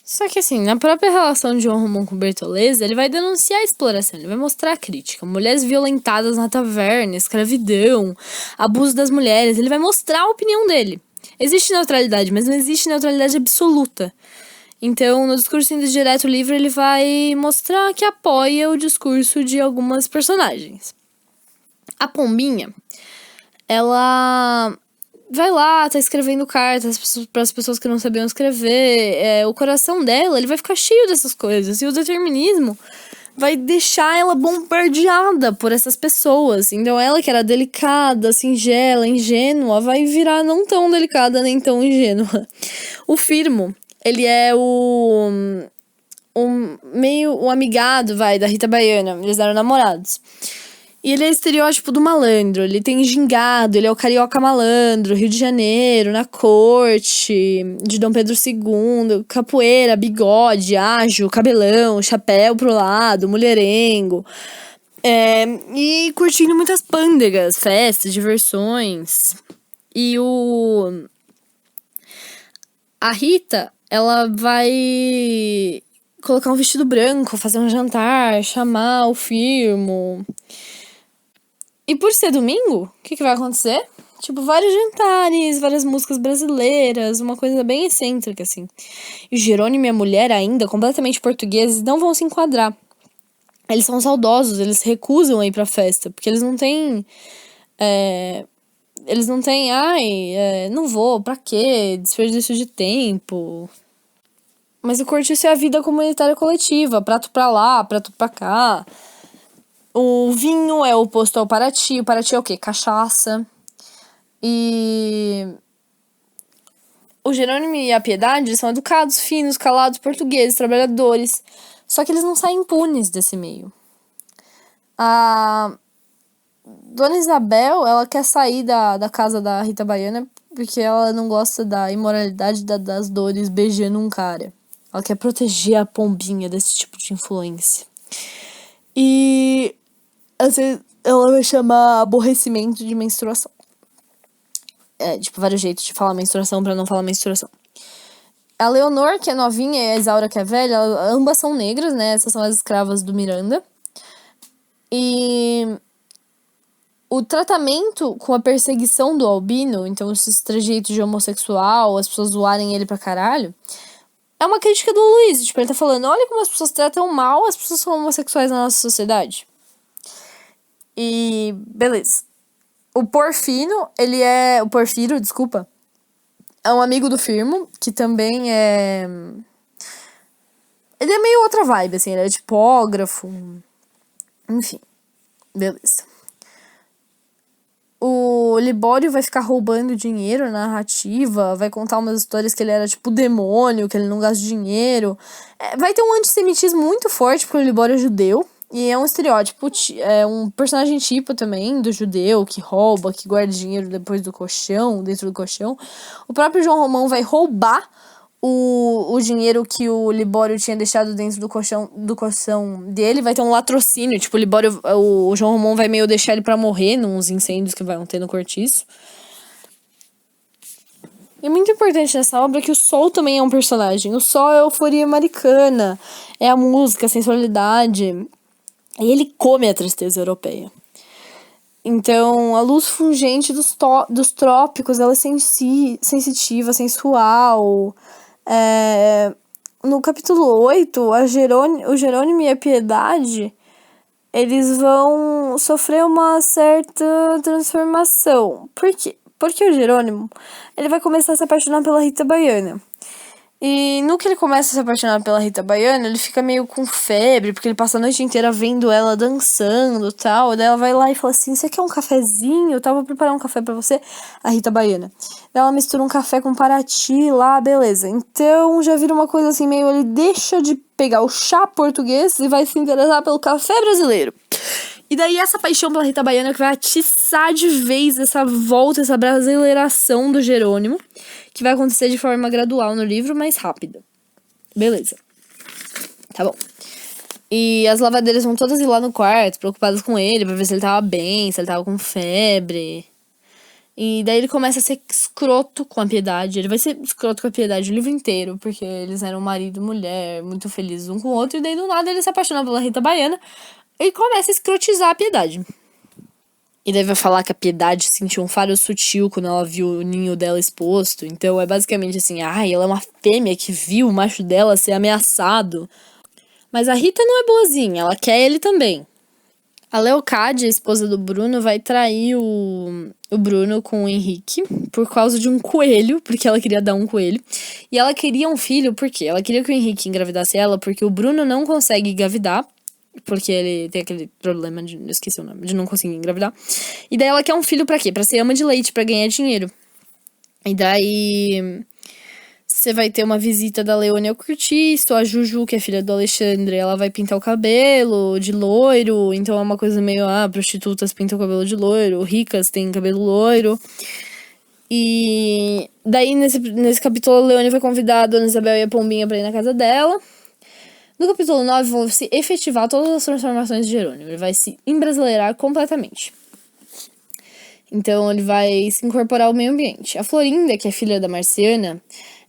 Só que assim, na própria relação de João Romão com Bertoleza, ele vai denunciar a exploração, ele vai mostrar a crítica. Mulheres violentadas na taverna, escravidão, abuso das mulheres, ele vai mostrar a opinião dele. Existe neutralidade, mas não existe neutralidade absoluta. Então, no discurso indireto livre, ele vai mostrar que apoia o discurso de algumas personagens. A Pombinha, ela vai lá, tá escrevendo cartas para as pessoas que não sabiam escrever. O coração dela, ele vai ficar cheio dessas coisas. E o determinismo vai deixar ela bombardeada por essas pessoas. Então ela, que era delicada, singela, ingênua, vai virar não tão delicada nem tão ingênua. O Firmo, ele é meio o amigado, da Rita Baiana. Eles eram namorados. E ele é estereótipo do malandro, ele tem gingado, ele é o carioca malandro, Rio de Janeiro, na corte de Dom Pedro II, capoeira, bigode, ágil, cabelão, chapéu pro lado, mulherengo. E curtindo muitas pândegas, festas, diversões. E a Rita, ela vai colocar um vestido branco, fazer um jantar, chamar o Firmo. E por ser domingo, o que vai acontecer? Tipo, vários jantares, várias músicas brasileiras, uma coisa bem excêntrica, assim. E o Jerônimo e a mulher, ainda completamente portugueses, não vão se enquadrar. Eles são saudosos, eles recusam a ir pra festa, porque eles não têm... não vou, pra quê? Desperdício de tempo. Mas o cortiço é a vida comunitária coletiva, prato pra lá, prato pra cá. O vinho é oposto ao Paraty. O Paraty é o quê? Cachaça. E o Jerônimo e a Piedade são educados, finos, calados, portugueses, trabalhadores. Só que eles não saem impunes desse meio. A Dona Isabel, ela quer sair da casa da Rita Baiana porque ela não gosta da imoralidade das dores beijando um cara. Ela quer proteger a Pombinha desse tipo de influência. E às vezes ela vai chamar aborrecimento de menstruação. Vários jeitos de falar menstruação pra não falar menstruação. A Leonor, que é novinha, e a Isaura, que é velha, ambas são negras, né? Essas são as escravas do Miranda. E o tratamento com a perseguição do Albino, então esses trejeitos de homossexual, as pessoas zoarem ele pra caralho, é uma crítica do Luiz. Tipo, ele tá falando, olha como as pessoas tratam mal as pessoas que são homossexuais na nossa sociedade. E beleza. O Porfiro, é um amigo do Firmo, que também é Ele é meio outra vibe, assim, ele é tipógrafo. Enfim, beleza. O Libório vai ficar roubando dinheiro na narrativa, vai contar umas histórias que ele era tipo demônio, que ele não gasta dinheiro. Vai ter um antissemitismo muito forte porque o Libório é judeu. E é um estereótipo, é um personagem tipo também do judeu que rouba, que guarda dinheiro depois do colchão, dentro do colchão. O próprio João Romão vai roubar o dinheiro que o Libório tinha deixado dentro do colchão dele. Vai ter um latrocínio, tipo, o João Romão vai meio deixar ele pra morrer nos incêndios que vão ter no cortiço. E é muito importante nessa obra que o Sol também é um personagem. O Sol é a euforia americana, é a música, a sensualidade. E ele come a tristeza europeia. Então, a luz fungente dos trópicos, ela é sensitiva, sensual. No capítulo 8, o Jerônimo e a Piedade, eles vão sofrer uma certa transformação. Por quê? Porque o Jerônimo, ele vai começar a se apaixonar pela Rita Baiana. E no que ele começa a se apaixonar pela Rita Baiana, ele fica meio com febre, porque ele passa a noite inteira vendo ela dançando e tal. Daí ela vai lá e fala assim, você quer um cafezinho? Eu vou preparar um café pra você. A Rita Baiana. Daí ela mistura um café com Paraty lá, beleza. Então já vira uma coisa assim, meio ele deixa de pegar o chá português e vai se interessar pelo café brasileiro. E daí essa paixão pela Rita Baiana que vai atiçar de vez essa volta, essa brasileiração do Jerônimo, que vai acontecer de forma gradual no livro, mais rápida. Beleza. Tá bom. E as lavadeiras vão todas ir lá no quarto, preocupadas com ele, pra ver se ele tava bem, se ele tava com febre. E daí ele começa a ser escroto com a Piedade. Ele vai ser escroto com a Piedade o livro inteiro, porque eles eram marido e mulher, muito felizes um com o outro, e daí do nada ele se apaixona pela Rita Baiana e começa a escrotizar a Piedade. E daí vai falar que a Piedade sentiu um faro sutil quando ela viu o ninho dela exposto. Então é basicamente assim, ela é uma fêmea que viu o macho dela ser ameaçado. Mas a Rita não é boazinha, ela quer ele também. A Leocádia, a esposa do Bruno, vai trair o Bruno com o Henrique por causa de um coelho, porque ela queria dar um coelho. E ela queria um filho, por quê? Ela queria que o Henrique engravidasse ela, porque o Bruno não consegue engravidar, porque ele tem aquele problema de, eu esqueci o nome, de não conseguir engravidar. E daí ela quer um filho pra quê? Pra ser ama de leite, pra ganhar dinheiro. E daí você vai ter uma visita da Leone ao cortiço, a Juju, que é filha do Alexandre, ela vai pintar o cabelo de loiro, então é uma coisa meio, prostitutas pintam o cabelo de loiro, ricas têm cabelo loiro. E daí nesse capítulo a Leone vai convidar a Dona Isabel e a Pombinha pra ir na casa dela. No capítulo 9 vão se efetivar todas as transformações de Jerônimo, ele vai se embrasileirar completamente. Então ele vai se incorporar ao meio ambiente. A Florinda, que é filha da Marciana,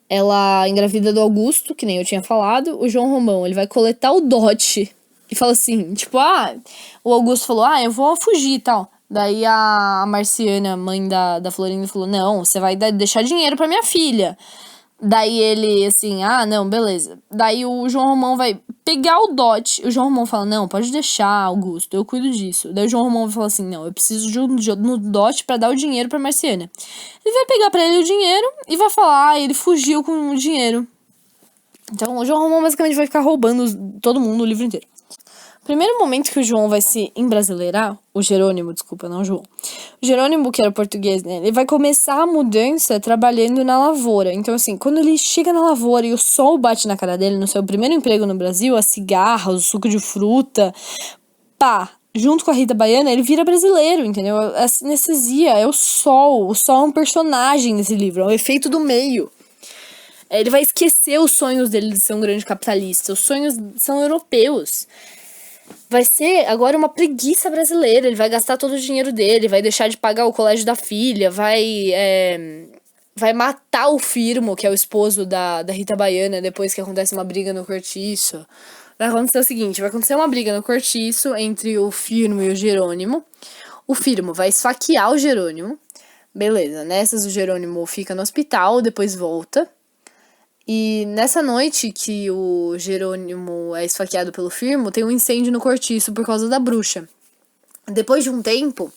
ela engravida do Augusto, que nem eu tinha falado. O João Romão, ele vai coletar o dote e fala assim, tipo, o Augusto falou, eu vou fugir e tal. Daí a Marciana, mãe da Florinda, falou, não, você vai deixar dinheiro pra minha filha. Daí ele, assim, não, beleza. Daí o João Romão vai pegar o dote. O João Romão fala, não, pode deixar, Augusto, eu cuido disso. Daí o João Romão vai falar assim, não, eu preciso de um dote pra dar o dinheiro pra Marciana. Ele vai pegar pra ele o dinheiro e vai falar, ele fugiu com o dinheiro. Então o João Romão basicamente vai ficar roubando todo mundo o livro inteiro. Primeiro momento que o João vai se embrasileirar, o Jerônimo, desculpa, não o João. O Jerônimo, que era português, né, ele vai começar a mudança trabalhando na lavoura. Então, assim, quando ele chega na lavoura e o sol bate na cara dele, no seu primeiro emprego no Brasil, a cigarra, o suco de fruta, junto com a Rita Baiana, ele vira brasileiro, entendeu? A sinestesia é o sol é um personagem nesse livro, é o efeito do meio. Ele vai esquecer os sonhos dele de ser um grande capitalista, os sonhos são europeus. Vai ser agora uma preguiça brasileira, ele vai gastar todo o dinheiro dele, vai deixar de pagar o colégio da filha, vai matar o Firmo, que é o esposo da Rita Baiana, depois que acontece uma briga no cortiço. Vai acontecer o seguinte, vai acontecer uma briga no cortiço entre o Firmo e o Jerônimo. O Firmo vai esfaquear o Jerônimo. Beleza, nessas o Jerônimo fica no hospital, depois volta. E nessa noite que o Jerônimo é esfaqueado pelo Firmo, tem um incêndio no cortiço por causa da bruxa. Depois de um tempo,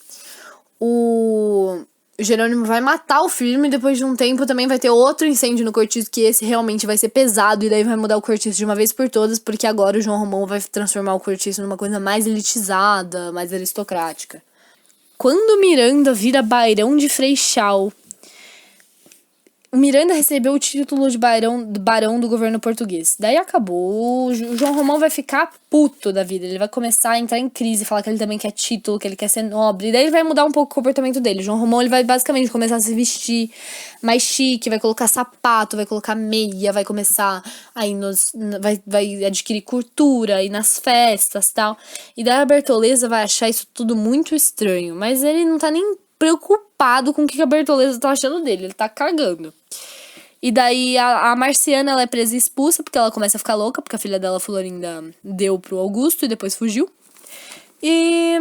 o o Jerônimo vai matar o Firmo e depois de um tempo também vai ter outro incêndio no cortiço, que esse realmente vai ser pesado e daí vai mudar o cortiço de uma vez por todas, porque agora o João Romão vai transformar o cortiço numa coisa mais elitizada, mais aristocrática. Quando Miranda vira Bairão de Freixal, o Miranda recebeu o título de barão do governo português. Daí acabou. O João Romão vai ficar puto da vida. Ele vai começar a entrar em crise, falar que ele também quer título, que ele quer ser nobre. E daí ele vai mudar um pouco o comportamento dele. O João Romão ele vai basicamente começar a se vestir mais chique, vai colocar sapato, vai colocar meia, vai começar a ir vai adquirir cultura, ir nas festas e tal. E daí a Bertoleza vai achar isso tudo muito estranho. Mas ele não tá nem preocupado com o que a Bertoleza tá achando dele. Ele tá cagando. E daí a Marciana, ela é presa e expulsa, porque ela começa a ficar louca, porque a filha dela, Florinda, deu pro Augusto e depois fugiu. E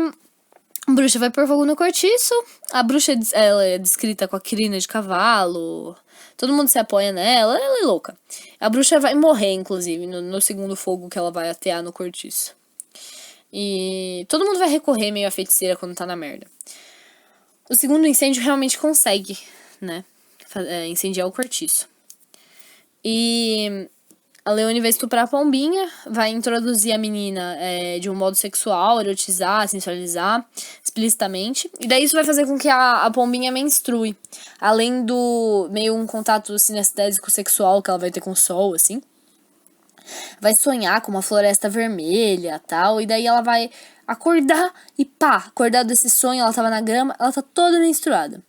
a bruxa vai pôr fogo no cortiço. A bruxa, ela é descrita com a crina de cavalo. Todo mundo se apoia nela, ela é louca. A bruxa vai morrer, inclusive, no segundo fogo que ela vai atear no cortiço. E todo mundo vai recorrer meio à feiticeira quando tá na merda. O segundo incêndio realmente consegue, né, incendiar o cortiço. E a Leone vai estuprar a Pombinha, vai introduzir a menina de um modo sexual, erotizar, sensualizar explicitamente. E daí isso vai fazer com que a Pombinha menstrue. Além do meio um contato sinestésico sexual que ela vai ter com o sol, assim. Vai sonhar com uma floresta vermelha e tal. E daí ela vai acordar e pá, acordar desse sonho, ela tava na grama, ela tá toda menstruada.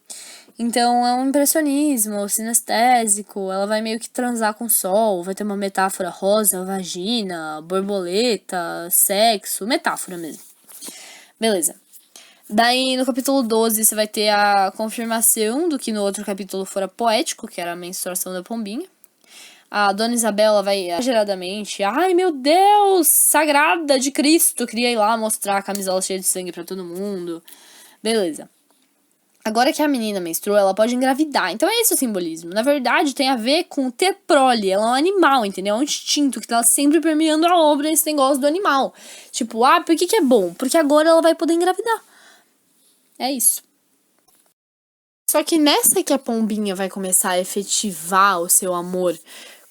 Então é um impressionismo sinestésico, ela vai meio que transar com o sol, vai ter uma metáfora rosa, vagina, borboleta, sexo, metáfora mesmo. Beleza. Daí no capítulo 12 você vai ter a confirmação do que no outro capítulo fora poético, que era a menstruação da Pombinha. A Dona Isabela vai exageradamente, ai meu Deus, sagrada de Cristo, queria ir lá mostrar a camisola cheia de sangue pra todo mundo. Beleza. Agora que a menina menstrua, ela pode engravidar. Então é esse o simbolismo. Na verdade, tem a ver com ter prole. Ela é um animal, entendeu? É um instinto que tá sempre permeando a obra esse negócio do animal. Tipo, por que é bom? Porque agora ela vai poder engravidar. É isso. Só que nessa que a Pombinha vai começar a efetivar o seu amor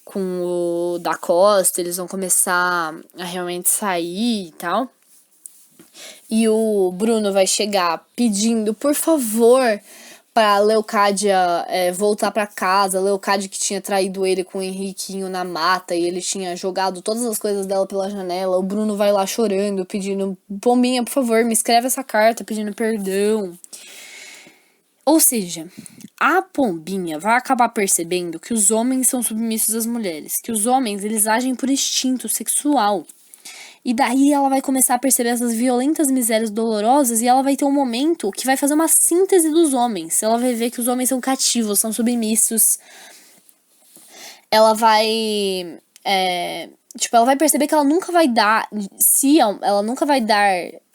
com o da Costa, eles vão começar a realmente sair e tal. E o Bruno vai chegar pedindo, por favor, pra Leocádia voltar pra casa. Leocádia que tinha traído ele com o Henriquinho na mata e ele tinha jogado todas as coisas dela pela janela. O Bruno vai lá chorando, pedindo, Pombinha, por favor, me escreve essa carta pedindo perdão. Ou seja, a Pombinha vai acabar percebendo que os homens são submissos às mulheres, que os homens eles agem por instinto sexual. E daí ela vai começar a perceber essas violentas misérias dolorosas e ela vai ter um momento que vai fazer uma síntese dos homens. Ela vai ver que os homens são cativos, são submissos. Ela vai... ela vai perceber que ela nunca vai dar... ela nunca vai dar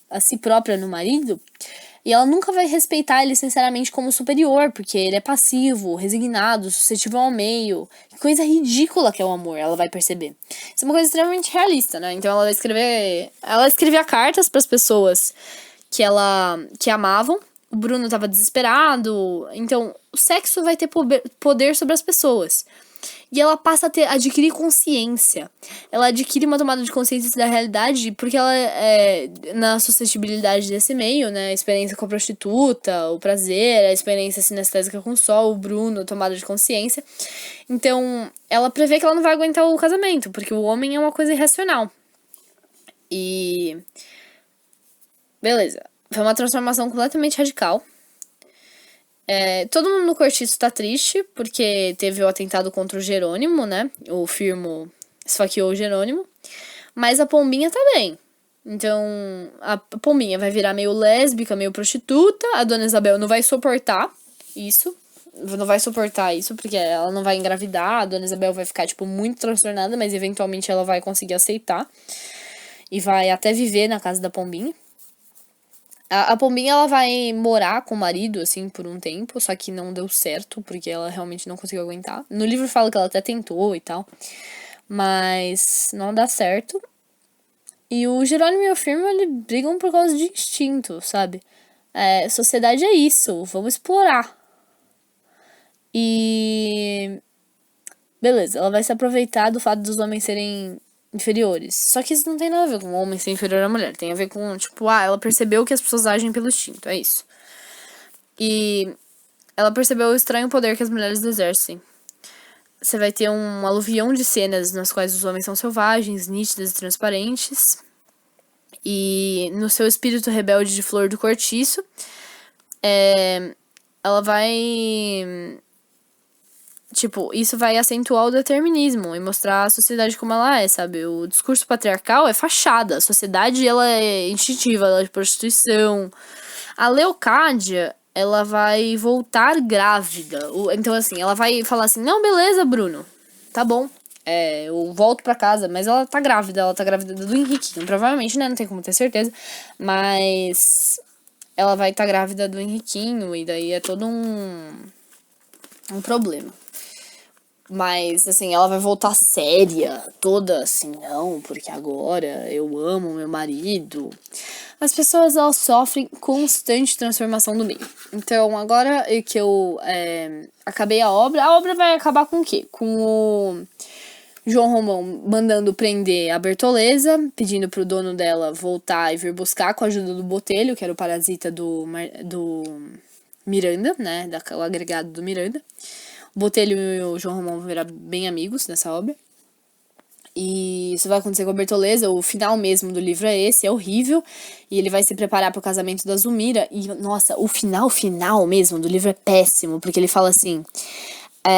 a si própria no marido... E ela nunca vai respeitar ele sinceramente como superior, porque ele é passivo, resignado, suscetível ao meio. Que coisa ridícula que é o amor, ela vai perceber. Isso é uma coisa extremamente realista, né? Então ela vai escrever... Ela escrevia cartas para as pessoas que amavam. O Bruno tava desesperado. Então o sexo vai ter poder sobre as pessoas. E ela passa a adquirir consciência. Ela adquire uma tomada de consciência da realidade porque ela na suscetibilidade desse meio, né? A experiência com a prostituta, o prazer, a experiência sinestésica com o sol, o Bruno, tomada de consciência. Então, ela prevê que ela não vai aguentar o casamento, porque o homem é uma coisa irracional. E... beleza. Foi uma transformação completamente radical. Todo mundo no cortiço tá triste, porque teve o atentado contra o Jerônimo, né? O Firmo esfaqueou o Jerônimo. Mas a Pombinha tá bem. Então, a Pombinha vai virar meio lésbica, meio prostituta. A Dona Isabel não vai suportar isso. Não vai suportar isso, porque ela não vai engravidar. A Dona Isabel vai ficar, muito transtornada, mas eventualmente ela vai conseguir aceitar. E vai até viver na casa da Pombinha. A Pombinha, ela vai morar com o marido, assim, por um tempo, só que não deu certo, porque ela realmente não conseguiu aguentar. No livro fala que ela até tentou e tal, mas não dá certo. E o Jerônimo e o Firmo, eles brigam por causa de instinto, sabe? Sociedade é isso, vamos explorar. E beleza, ela vai se aproveitar do fato dos homens serem inferiores. Só que isso não tem nada a ver com o homem ser inferior à mulher. Tem a ver com, tipo, ela percebeu que as pessoas agem pelo instinto. É isso. E ela percebeu o estranho poder que as mulheres exercem. Você vai ter um aluvião de cenas nas quais os homens são selvagens, nítidas e transparentes. E no seu espírito rebelde de flor do cortiço, ela vai... Tipo, isso vai acentuar o determinismo e mostrar a sociedade como ela é, sabe? O discurso patriarcal é fachada. A sociedade, ela é instintiva, ela é de prostituição. A Leocádia, ela vai voltar grávida. Então, assim, ela vai falar assim, não, beleza, Bruno, tá bom. Eu volto pra casa, mas ela tá grávida do Henriquinho. Provavelmente, né, não tem como ter certeza. Mas ela vai estar grávida do Henriquinho e daí é todo um problema. Mas, assim, ela vai voltar séria, toda assim, não, porque agora eu amo meu marido. As pessoas, elas sofrem constante transformação do meio. Então, agora que eu acabei a obra vai acabar com o quê? Com o João Romão mandando prender a Bertoleza, pedindo pro dono dela voltar e vir buscar com a ajuda do Botelho, que era o parasita do Miranda, né, o agregado do Miranda. O Botelho e o João Romão vão virar bem amigos nessa obra. E isso vai acontecer com a Bertoleza. O final mesmo do livro é esse, é horrível. E ele vai se preparar pro casamento da Zulmira. E, nossa, o final mesmo do livro é péssimo. Porque ele fala assim...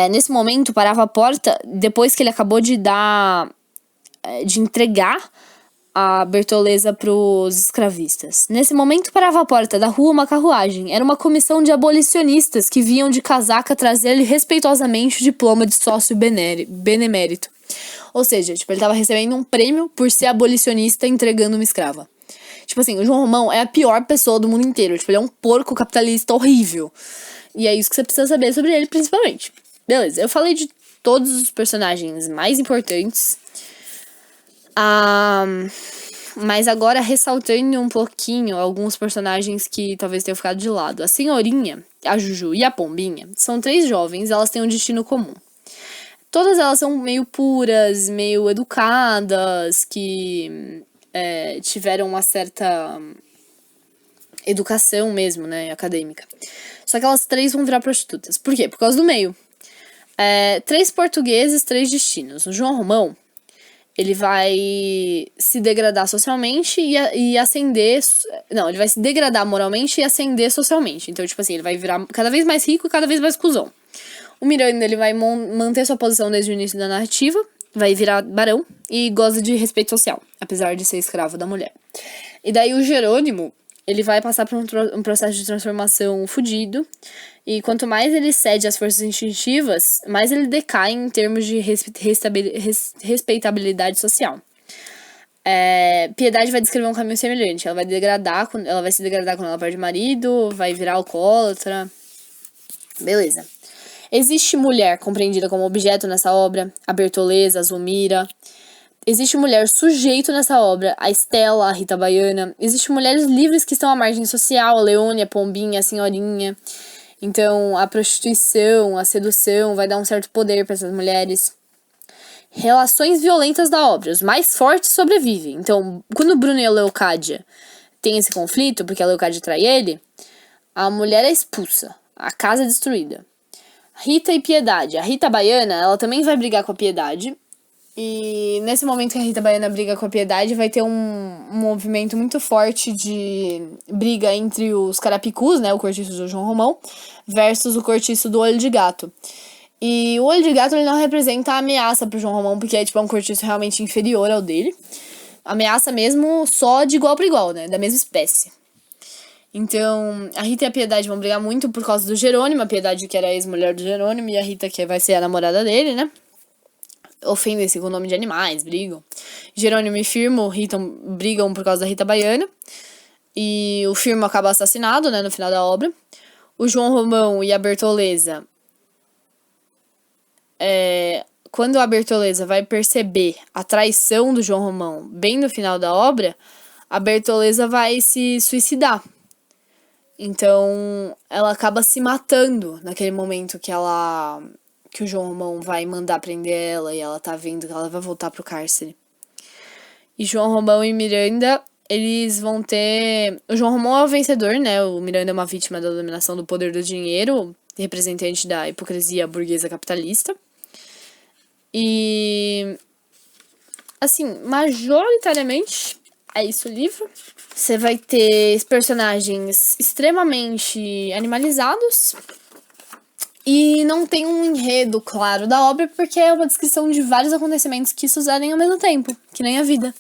nesse momento, parava a porta, depois que ele acabou de entregar a Bertoleza pros escravistas. Nesse momento, parava a porta da rua uma carruagem. Era uma comissão de abolicionistas que vinham de casaca trazer-lhe respeitosamente o diploma de sócio benemérito. Ou seja, tipo, ele tava recebendo um prêmio por ser abolicionista entregando uma escrava. Tipo assim, o João Romão é a pior pessoa do mundo inteiro. Tipo, ele é um porco capitalista horrível. E é isso que você precisa saber sobre ele, principalmente. Beleza, eu falei de todos os personagens mais importantes. Mas agora ressaltando um pouquinho alguns personagens que talvez tenham ficado de lado. A Senhorinha, a Juju e a Pombinha são 3 jovens, elas têm um destino comum. Todas elas são meio puras, meio educadas, que tiveram uma certa educação mesmo, né, acadêmica. Só que elas 3 vão virar prostitutas. Por quê? Por causa do meio. 3 portugueses, 3 destinos. O João Romão, ele vai se degradar socialmente e ascender... Não, ele vai se degradar moralmente e ascender socialmente. Então, tipo assim, ele vai virar cada vez mais rico e cada vez mais cuzão. O Miranda, ele vai manter sua posição desde o início da narrativa, vai virar barão e goza de respeito social, apesar de ser escravo da mulher. E daí o Jerônimo, ele vai passar por um processo de transformação fudido, e quanto mais ele cede às forças instintivas, mais ele decai em termos de respeitabilidade social. Piedade vai descrever um caminho semelhante. Ela vai se degradar quando ela perde o marido, vai virar alcoólatra. Beleza. Existe mulher compreendida como objeto nessa obra, a Bertoleza, a Zulmira. Existe mulher sujeito nessa obra, a Estela, a Rita Baiana. Existem mulheres livres que estão à margem social, a Leônia, a Pombinha, a Senhorinha. Então, a prostituição, a sedução vai dar um certo poder para essas mulheres. Relações violentas da obra, os mais fortes sobrevivem. Então, quando o Bruno e a Leocádia têm esse conflito, porque a Leocádia trai ele, a mulher é expulsa, a casa é destruída. Rita e Piedade. A Rita Baiana, ela também vai brigar com a Piedade. E nesse momento que a Rita Baiana briga com a Piedade, vai ter um movimento muito forte de briga entre os carapicus, né, o cortiço do João Romão, versus o cortiço do Olho de Gato. E o Olho de Gato, ele não representa a ameaça pro João Romão, porque é um cortiço realmente inferior ao dele. Ameaça mesmo só de igual para igual, né, da mesma espécie. Então, a Rita e a Piedade vão brigar muito por causa do Jerônimo, a Piedade que era a ex-mulher do Jerônimo, e a Rita que vai ser a namorada dele, né? Ofendem-se com o nome de animais, brigam. Jerônimo e Firmo brigam por causa da Rita Baiana. E o Firmo acaba assassinado, né, no final da obra. O João Romão e a Bertoleza... quando a Bertoleza vai perceber a traição do João Romão bem no final da obra, a Bertoleza vai se suicidar. Então, ela acaba se matando naquele momento que o João Romão vai mandar prender ela e ela tá vendo que ela vai voltar pro cárcere. E João Romão e Miranda, eles vão ter... O João Romão é o vencedor, né? O Miranda é uma vítima da dominação do poder do dinheiro, representante da hipocrisia burguesa capitalista. E... assim, majoritariamente, é isso o livro. Você vai ter personagens extremamente animalizados. E não tem um enredo claro da obra, porque é uma descrição de vários acontecimentos que sucedem ao mesmo tempo, que nem a vida.